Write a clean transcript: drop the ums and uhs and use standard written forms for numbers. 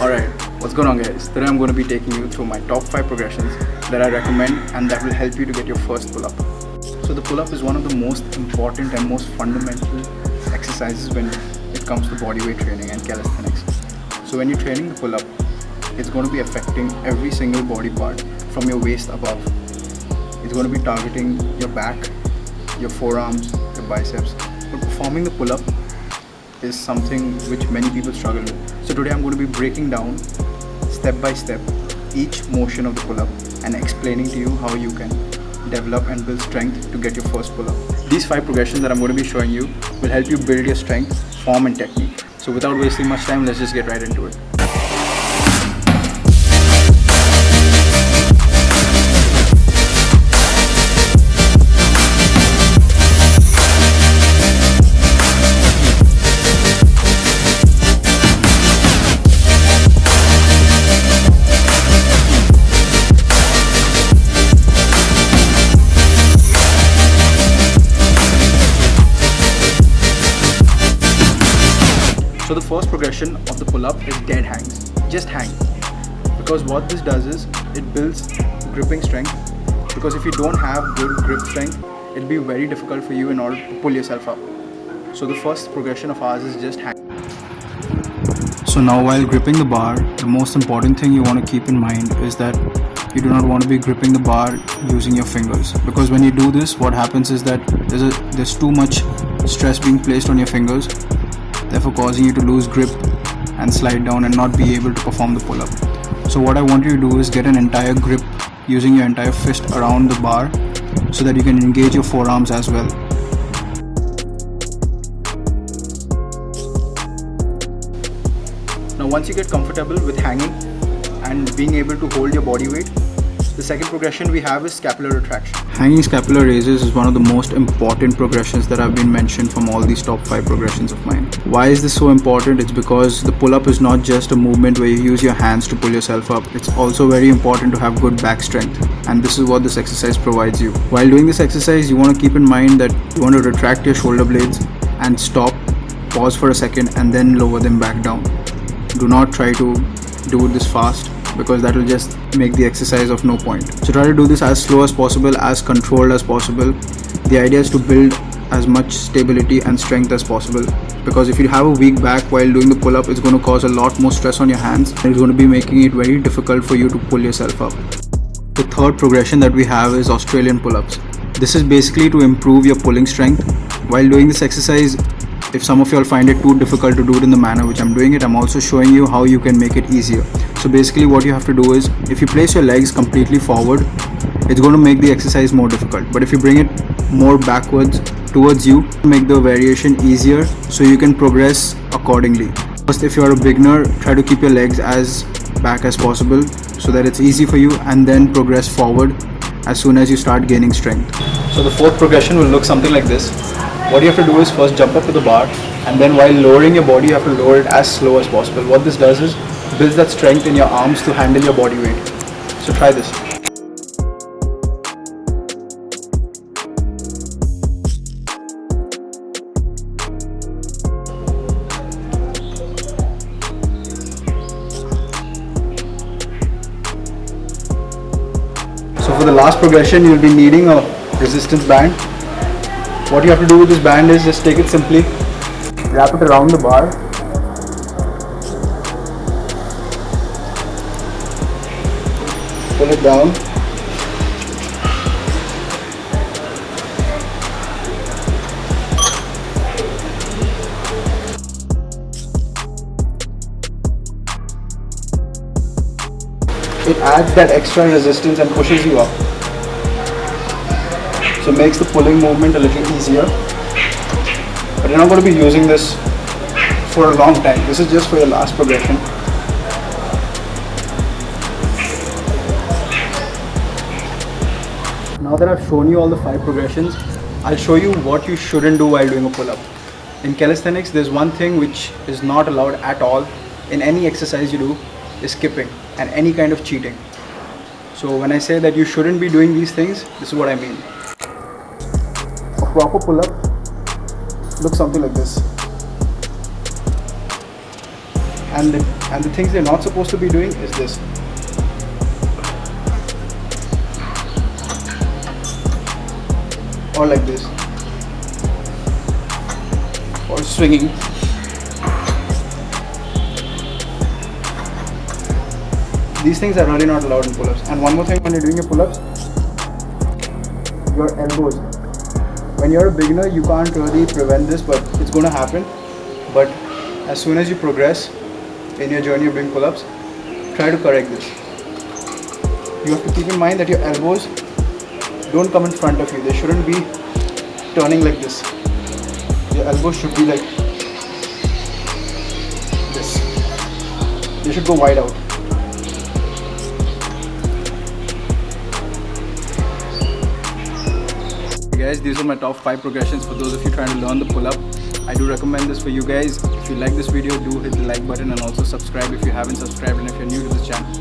Alright, what's going on guys? Today I'm going to be taking you through my top 5 progressions that I recommend and that will help you to get your first pull-up. So the pull-up is one of the most important and most fundamental exercises when it comes to bodyweight training and calisthenics. So when you're training the pull-up, it's going to be affecting every single body part from your waist above. It's going to be targeting your back, your forearms, your biceps. But performing the pull-up is something which many people struggle with. So today I'm going to be breaking down step by step each motion of the pull-up and explaining to you how you can develop and build strength to get your first pull-up. These 5 progressions that I'm going to be showing you will help you build your strength, form and technique. So without wasting much time, let's just get right into it. So the first progression of the pull-up is dead hangs. Just hang. Because what this does is, it builds gripping strength. Because if you don't have good grip strength, it'll be very difficult for you in order to pull yourself up. So the first progression of ours is just hang. So now while gripping the bar, the most important thing you want to keep in mind is that you do not want to be gripping the bar using your fingers. Because when you do this, what happens is that there's too much stress being placed on your fingers, therefore causing you to lose grip and slide down and not be able to perform the pull-up. So what I want you to do is get an entire grip using your entire fist around the bar so that you can engage your forearms as well. Now once you get comfortable with hanging and being able to hold your body weight, the second progression we have is scapular retraction. Hanging scapular raises is one of the most important progressions that have been mentioned from all these top 5 progressions of mine. Why is this so important? It's because the pull-up is not just a movement where you use your hands to pull yourself up. It's also very important to have good back strength, and this is what this exercise provides you. While doing this exercise, you want to keep in mind that you want to retract your shoulder blades and stop, pause for a second and then lower them back down. Do not try to do this fast, because that will just make the exercise of no point. So try to do this as slow as possible, as controlled as possible. The idea is to build as much stability and strength as possible, because if you have a weak back while doing the pull-up, it's going to cause a lot more stress on your hands and it's going to be making it very difficult for you to pull yourself up. The third progression that we have is Australian pull-ups. This is basically to improve your pulling strength. While doing this exercise, if some of you all find it too difficult to do it in the manner which I'm doing it, I'm also showing you how you can make it easier. So basically what you have to do is, if you place your legs completely forward, it's going to make the exercise more difficult. But if you bring it more backwards towards you, make the variation easier so you can progress accordingly. First, if you're a beginner, try to keep your legs as back as possible so that it's easy for you, and then progress forward as soon as you start gaining strength. So the fourth progression will look something like this. What you have to do is first jump up to the bar, and then while lowering your body, you have to lower it as slow as possible. What this does is builds that strength in your arms to handle your body weight. So try this. So for the last progression, you'll be needing a resistance band. What you have to do with this band is just take it simply, wrap it around the bar, pull it down, it adds that extra resistance and pushes you up. So makes the pulling movement a little easier. But you're not going to be using this for a long time. This is just for your last progression. Now that I've shown you all the 5 progressions, I'll show you what you shouldn't do while doing a pull-up. In calisthenics, there's one thing which is not allowed at all in any exercise you do, is skipping and any kind of cheating. So when I say that you shouldn't be doing these things, this is what I mean. A proper pull-up looks something like this. And the things they're not supposed to be doing is this. Or like this. Or swinging. These things are really not allowed in pull-ups. And one more thing, when you're doing your pull-ups, your elbows. When you're a beginner, you can't really prevent this, but it's going to happen. But as soon as you progress in your journey of doing pull-ups, try to correct this. You have to keep in mind that your elbows don't come in front of you. They shouldn't be turning like this. Your elbows should be like this. They should go wide out. Guys, these are my top 5 progressions for those of you trying to learn the pull-up. I do recommend this for you guys. If you like this video, do hit the like button and also subscribe if you haven't subscribed and if you're new to this channel.